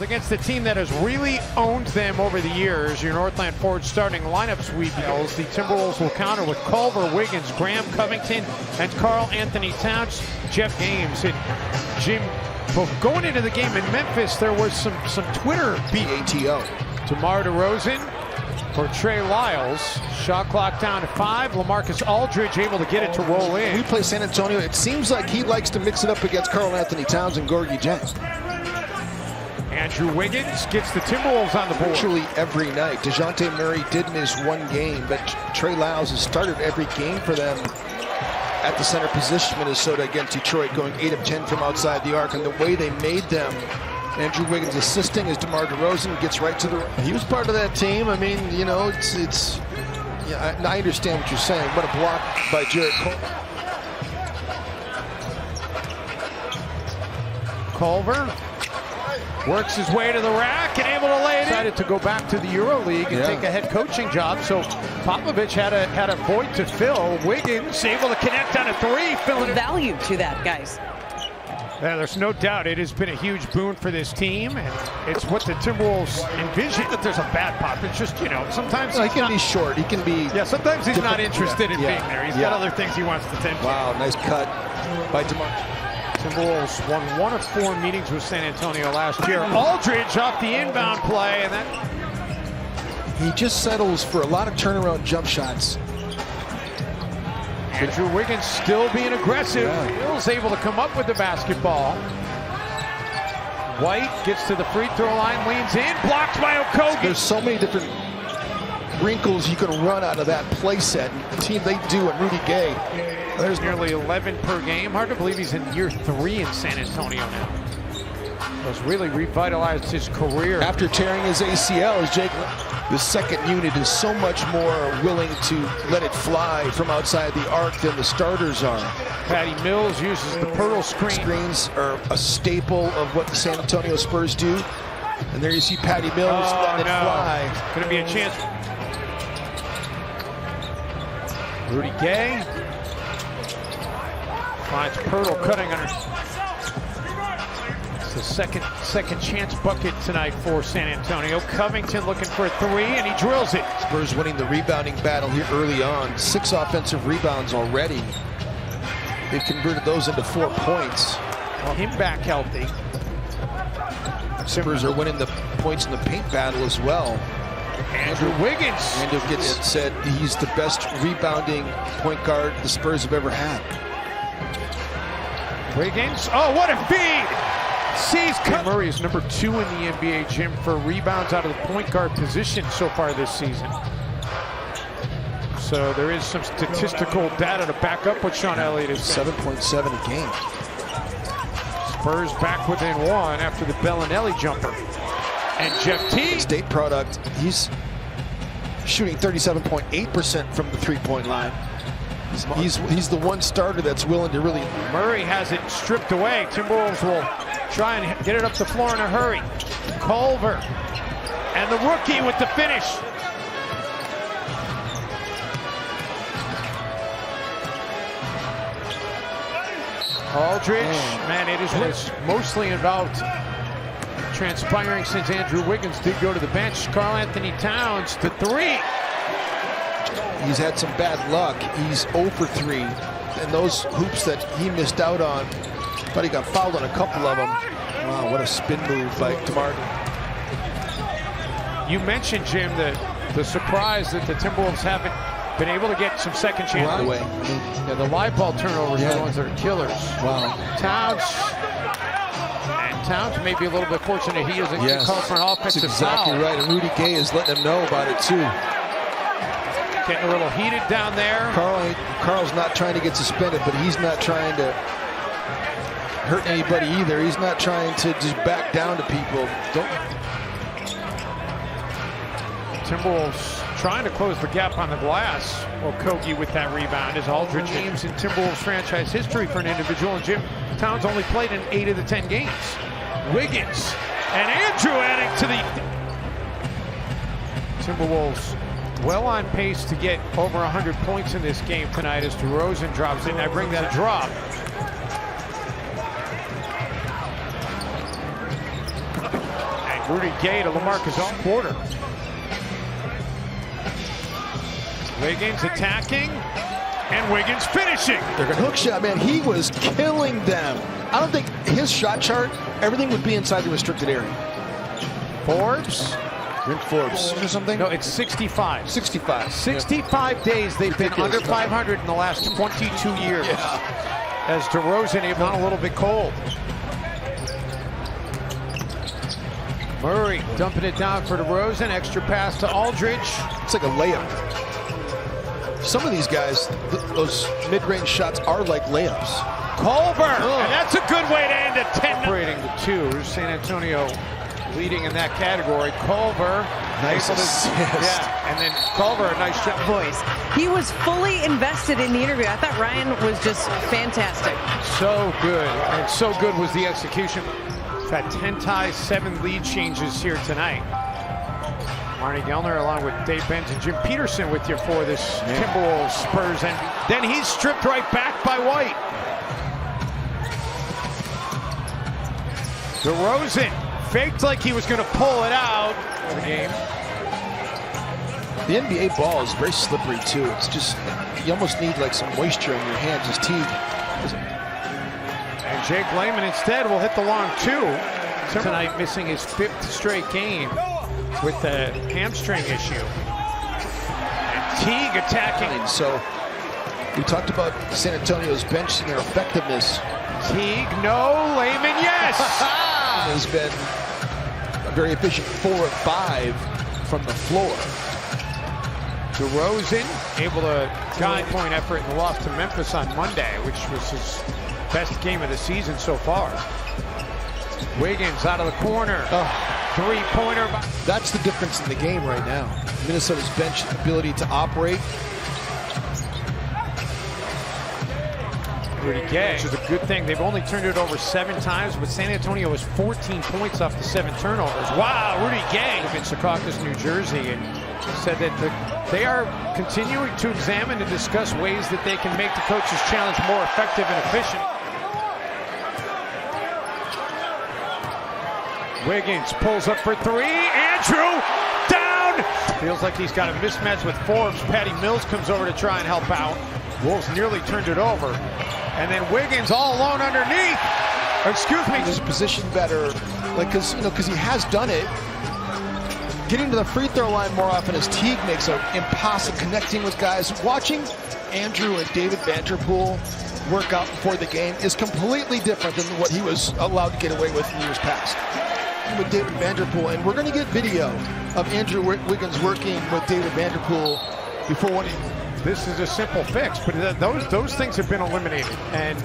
Against the team that has really owned them over the years, your Northland Forge starting lineups reveals the Timberwolves will counter with Culver, Wiggins, Graham, Covington, and Carl Anthony Towns. Jeff Games and Jim. Well, going into the game in Memphis, there was some Twitter BATO. DeMar DeRozan for Trey Lyles. Shot clock down to 5. LaMarcus Aldridge able to get it to roll in. We play San Antonio. It seems like he likes to mix it up against Carl Anthony Towns and Gorgie Jens. Andrew Wiggins gets the Timberwolves on the board. Virtually every night. DeJounte Murray did miss one game, but Trey Lyles has started every game for them at the center position. Minnesota against Detroit, going 8 of 10 from outside the arc, and the way they made them. Andrew Wiggins assisting as DeMar DeRozan gets right to the... He was part of that team. I mean, you know, it's yeah, I understand what you're saying. What a block by Jared Culver works his way to the rack and able to lay it in. Decided to go back to the EuroLeague and take a head coaching job, so Popovich had a void to fill. Wiggins able to connect on a 3, filling it. Value to that, guys. Yeah, there's no doubt it has been a huge boon for this team, and it's what the Timberwolves envision. That there's a bad Pop. It's just, you know, sometimes he can be short. He can be... Yeah, sometimes he's not interested in being there. He's got other things he wants to tend to. Wow, nice cut by DeMar. Timberwolves won 1 of 4 meetings with San Antonio last year. Aldridge off the inbound play, and then he just settles for a lot of turnaround jump shots. Andrew Wiggins still being aggressive. Bill's able to come up with the basketball. White gets to the free throw line, leans in, blocked by Okogie. There's so many different wrinkles you can run out of that play set. The team they do at Rudy Gay. There's nearly 11 per game. Hard to believe he's in year 3 in San Antonio now. Has really revitalized his career. After tearing his ACL, as Jake, the second unit is so much more willing to let it fly from outside the arc than the starters are. Patty Mills uses the Pirtle screen. Screens are a staple of what the San Antonio Spurs do. And there you see Patty Mills letting it fly. Going to be a chance. Rudy Gay finds Pirtle cutting under. It's the second chance bucket tonight for San Antonio. Covington looking for a 3, and he drills it. Spurs winning the rebounding battle here early on. 6 offensive rebounds already. They've converted those into 4 points. Well, him back healthy. Spurs are winning the points in the paint battle as well. Andrew Wiggins. Andrew gets said he's the best rebounding point guard the Spurs have ever had. Wiggins, oh, what a feed! Sees Murray is number 2 in the NBA, Jim, for rebounds out of the point guard position so far this season. So there is some statistical data to back up what Sean Elliott is saying. 7.7 a game. Spurs back within 1 after the Bellinelli jumper. And Jeff T. State product, he's shooting 37.8% from the 3-point line. He's the one starter that's willing to really... Murray has it stripped away. Timberwolves will try and get it up the floor in a hurry. Culver and the rookie with the finish. Aldridge, man, it is mostly involved transpiring since Andrew Wiggins did go to the bench. Carl Anthony Towns to 3. He's had some bad luck. He's 0 for 3. And those hoops that he missed out on, but he got fouled on a couple of them. Wow, what a spin move by DeMar. You mentioned, Jim, the surprise that the Timberwolves haven't been able to get some second chance. Right away. Yeah, the live ball turnovers are the ones that are killers. Wow. Towns may be a little bit fortunate he doesn't get called for an offensive foul. That's exactly right, and Rudy Gay is letting him know about it too. Getting a little heated down there. Carl's not trying to get suspended, but he's not trying to hurt anybody either. He's not trying to just back down to people. Timberwolves trying to close the gap on the glass. Okogie with that rebound as Aldridge games in Timberwolves franchise history for an individual, and Jim Towns only played in 8 of the 10 games. Wiggins and Andrew adding to the Timberwolves. Well on pace to get over 100 points in this game tonight as DeRozan drops in. I bring that a drop. Rudy Gay to LaMarcus Porter. Wiggins attacking, and Wiggins finishing. They're going to hook shot, man. He was killing them. I don't think his shot chart, everything would be inside the restricted area. Forbes. Forbes or something? No, it's 65. 65. 65 days they've been under 500 in the last 22 years. Yeah. As DeRozan able a little bit cold. Murray dumping it down for DeRozan. Extra pass to Aldridge. It's like a layup. Some of these guys, those mid-range shots are like layups. Culver, and that's a good way to end a 10. Separating the two. San Antonio leading in that category. Culver, nice assist. Yeah, and then Culver, a nice shot. Voice. He was fully invested in the interview. I thought Ryan was just fantastic. So good, and so good was the execution. Got 10 ties, 7 lead changes here tonight. Marnie Gellner along with Dave Benz and Jim Peterson with you for this Timberwolves Spurs, and then he's stripped right back by White. DeRozan faked like he was going to pull it out of the game. The NBA ball is very slippery too. It's just, you almost need like some moisture in your hands as Teague. And Jake Layman instead will hit the long two. Tonight missing his 5th straight game with the hamstring issue. And Teague attacking. And so we talked about San Antonio's bench and their effectiveness. Teague, no. Layman, yes. Has been a very efficient 4 of 5 from the floor. DeRozan able to guide point effort in the loss to Memphis on Monday, which was his best game of the season so far. Wiggins out of the corner. Three-pointer. That's the difference in the game right now. Minnesota's bench ability to operate. Rudy Gay, which is a good thing. They've only turned it over 7 times, but San Antonio was 14 points off the 7 turnovers. Wow, Rudy Gay in Secaucus, New Jersey, and said that they are continuing to examine and discuss ways that they can make the coach's challenge more effective and efficient. Wiggins pulls up for 3. Andrew down. Feels like he's got a mismatch with Forbes. Patty Mills comes over to try and help out. Wolves nearly turned it over. And then Wiggins all alone underneath. Excuse me. He's positioned better, like because he has done it. Getting to the free throw line more often as Teague makes an impossible connecting with guys. Watching Andrew and David Vanderpool work out before the game is completely different than what he was allowed to get away with in years past. With David Vanderpool, and we're going to get video of Andrew Wiggins working with David Vanderpool before one. This is a simple fix, but those things have been eliminated, and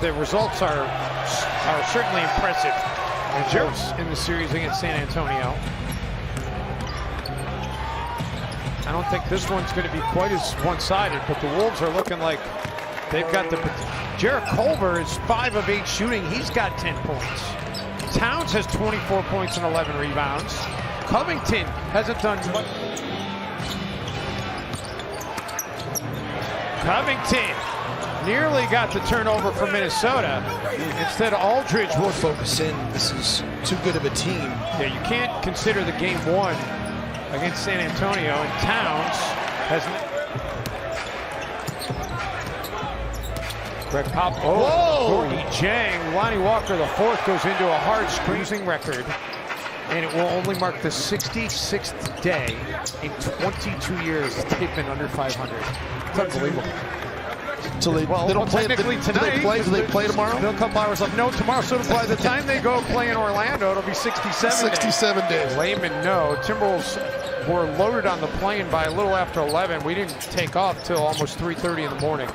the results are certainly impressive. And Joe's in the series against San Antonio. I don't think this one's going to be quite as one-sided, but the Wolves are looking like they've got the. Jarrett Culver is 5 of 8 shooting. He's got 10 points. Towns has 24 points and 11 rebounds. Covington hasn't done much. Covington nearly got the turnover for Minnesota. Instead, Aldridge will focus in. This is too good of a team. Yeah, you can't consider the game 1 against San Antonio, and Towns hasn't. Greg Pop. Gordy Jang. Lonnie Walker, the 4th, goes into a hard screaming record. And it will only mark the 66th day in 22 years that they've been under 500. It's unbelievable. So they don't play technically tonight. Do they play tomorrow? A couple hours left. No, tomorrow. So by the time they go play in Orlando, it'll be 67 days. Layman, no. Timberwolves were loaded on the plane by a little after 11. We didn't take off till almost 3:30 in the morning.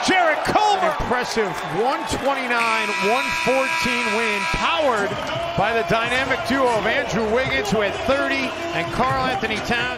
Jarrett Culver! Impressive 129-114 win, powered by the dynamic duo of Andrew Wiggins, who had 30, and Karl Anthony Towns.